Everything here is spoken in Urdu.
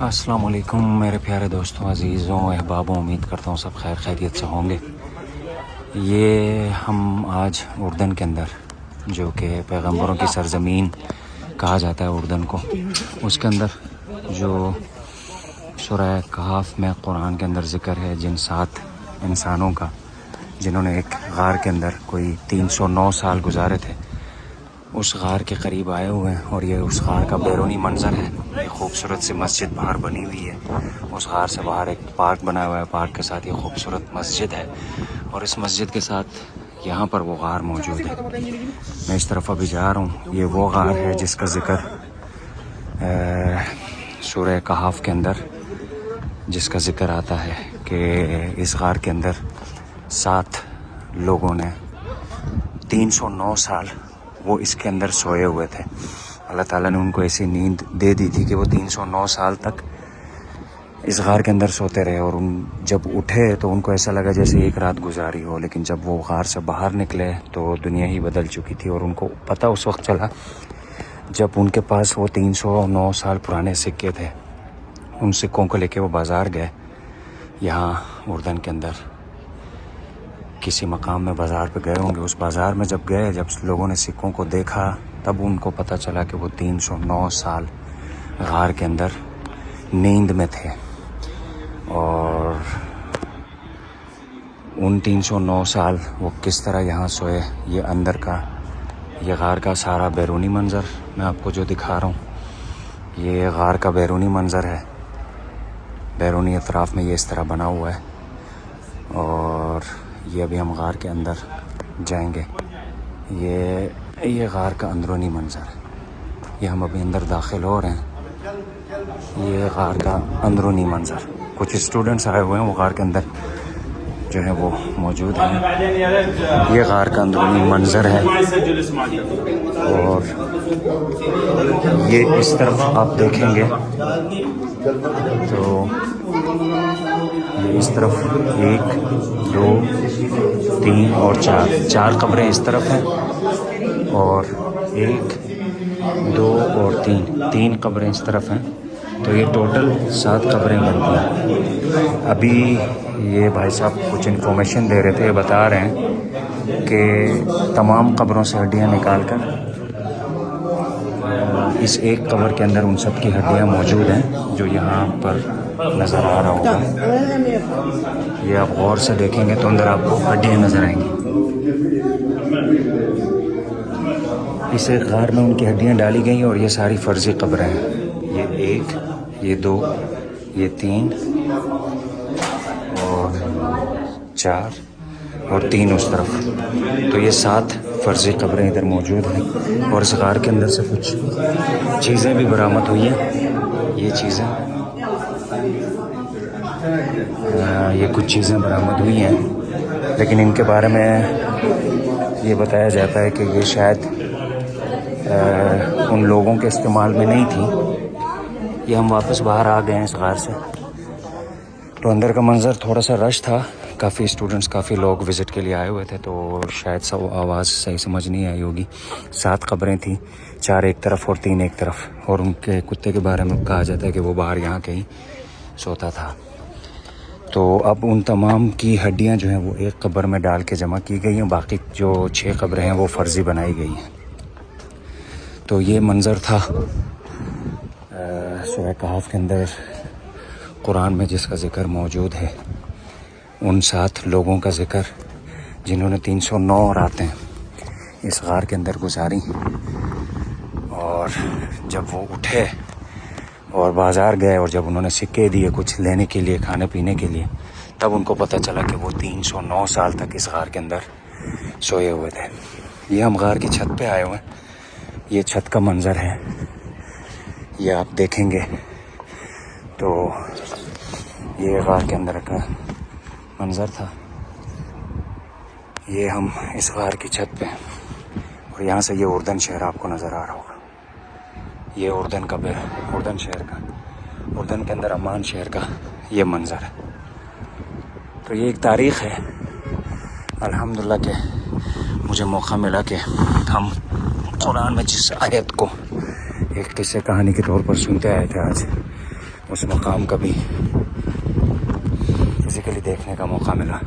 السلام علیکم میرے پیارے دوستوں، عزیزوں، احبابوں، امید کرتا ہوں سب خیر خیریت سے ہوں گے۔ یہ ہم آج اردن کے اندر، جو کہ پیغمبروں کی سرزمین کہا جاتا ہے اردن کو، اس کے اندر جو سورہ کہف میں قرآن کے اندر ذکر ہے جن 7 انسانوں کا جنہوں نے ایک غار کے اندر کوئی 309 سال گزارے تھے، اس غار کے قریب آئے ہوئے ہیں۔ اور یہ اس غار کا بیرونی منظر ہے۔ ایک خوبصورت سی مسجد باہر بنی ہوئی ہے، اس غار سے باہر ایک پارک بنا ہوا ہے، پارک کے ساتھ یہ خوبصورت مسجد ہے، اور اس مسجد کے ساتھ یہاں پر وہ غار موجود ہے۔ میں اس طرف ابھی جا رہا ہوں۔ یہ وہ غار ہے جس کا ذکر سورہ کہف کے اندر آتا ہے کہ اس غار کے اندر 7 لوگوں نے 309 سال وہ اس کے اندر سوئے ہوئے تھے۔ اللہ تعالیٰ نے ان کو ایسی نیند دے دی تھی کہ وہ 309 سال تک اس غار کے اندر سوتے رہے، اور جب اٹھے تو ان کو ایسا لگا جیسے ایک رات گزاری ہو، لیکن جب وہ غار سے باہر نکلے تو دنیا ہی بدل چکی تھی۔ اور ان کو پتہ اس وقت چلا جب ان کے پاس وہ 309 سال پرانے سکے تھے۔ ان سکوں کو لے کے وہ بازار گئے، یہاں اردن کے اندر کسی مقام میں بازار پہ گئے ہوں گے۔ اس بازار میں جب گئے، جب لوگوں نے سکوں کو دیکھا، تب ان کو پتہ چلا کہ وہ 309 سال غار کے اندر نیند میں تھے، اور ان 309 سال وہ کس طرح یہاں سوئے، یہ اندر کا، یہ غار کا سارا بیرونی منظر میں آپ کو جو دکھا رہا ہوں، یہ غار کا بیرونی منظر ہے۔ بیرونی اطراف میں یہ اس طرح بنا ہوا ہے، اور یہ ابھی ہم غار کے اندر جائیں گے۔ یہ غار کا اندرونی منظر ہے۔ یہ ہم ابھی اندر داخل ہو رہے ہیں۔ یہ غار کا اندرونی منظر، کچھ اسٹوڈنٹس آئے ہوئے ہیں، وہ غار کے اندر جو ہے وہ موجود ہیں۔ یہ غار کا اندرونی منظر ہے، اور یہ اس طرف آپ دیکھیں گے تو یہ اس طرف 1 2 3 اور 4 قبریں اس طرف ہیں، اور 1 2 اور 3 قبریں اس طرف ہیں، تو یہ ٹوٹل 7 قبریں بنتی ہیں۔ ابھی یہ بھائی صاحب کچھ انفارمیشن دے رہے تھے، یہ بتا رہے ہیں کہ تمام قبروں سے ہڈیاں نکال کر اس ایک قبر کے اندر ان سب کی ہڈیاں موجود ہیں، جو یہاں پر نظر آ رہا ہوگا۔ یہ آپ غور سے دیکھیں گے تو اندر آپ کو ہڈیاں نظر آئیں گی۔ اس ایک غار میں ان کی ہڈیاں ڈالی گئیں، اور یہ ساری فرضی قبریں ہیں۔ یہ 1 یہ 2 یہ 3 اور 4 اور 3 اس طرف، تو یہ 7 فرضی قبریں ادھر موجود ہیں۔ اور اس غار کے اندر سے کچھ چیزیں بھی برآمد ہوئی ہیں۔ یہ کچھ چیزیں برآمد ہوئی ہیں، لیکن ان کے بارے میں یہ بتایا جاتا ہے کہ یہ شاید ان لوگوں کے استعمال میں نہیں تھی۔ یہ ہم واپس باہر آ گئے ہیں اس غار سے، تو اندر کا منظر تھوڑا سا رش تھا، کافی اسٹوڈنٹس، کافی لوگ وزٹ کے لیے آئے ہوئے تھے، تو شاید سب آواز صحیح سمجھ نہیں آئی ہوگی۔ 7 قبریں تھیں، 4 ایک طرف اور 3 ایک طرف، اور ان کے کتے کے بارے میں کہا جاتا ہے کہ وہ باہر یہاں کہیں سوتا تھا۔ تو اب ان تمام کی ہڈیاں جو ہیں وہ ایک قبر میں ڈال کے جمع کی گئی ہیں، باقی جو 6 قبریں ہیں وہ فرضی بنائی گئی ہیں۔ تو یہ منظر تھا سورہ کہف کے اندر قرآن میں جس کا ذکر موجود ہے، ان 7 لوگوں کا ذکر جنہوں نے 309 راتیں اس غار کے اندر گزاری، اور جب وہ اٹھے اور بازار گئے، اور جب انہوں نے سکے دیے کچھ لینے کے لیے، کھانے پینے کے لیے، تب ان کو پتہ چلا کہ وہ 309 سال تک اس غار کے اندر سوئے ہوئے تھے۔ یہ ہم غار کی چھت پہ آئے ہوئے ہیں، یہ چھت کا منظر ہے، یہ آپ دیکھیں گے تو یہ غار کے اندر کا منظر تھا۔ یہ ہم اس غار کی چھت پہ ہیں، اور یہاں سے یہ اردن شہر آپ کو نظر آ رہا ہوگا۔ یہ اردن شہر کا، اردن کے اندر عمان شہر کا یہ منظر ہے۔ تو یہ ایک تاریخ ہے، الحمدللہ کہ مجھے موقع ملا کہ ہم قرآن میں جس آیت کو ایک قصے کہانی کے طور پر سنتے آئے تھے، آج اس مقام کا بھی فزیکلی دیکھنے کا موقع ملا.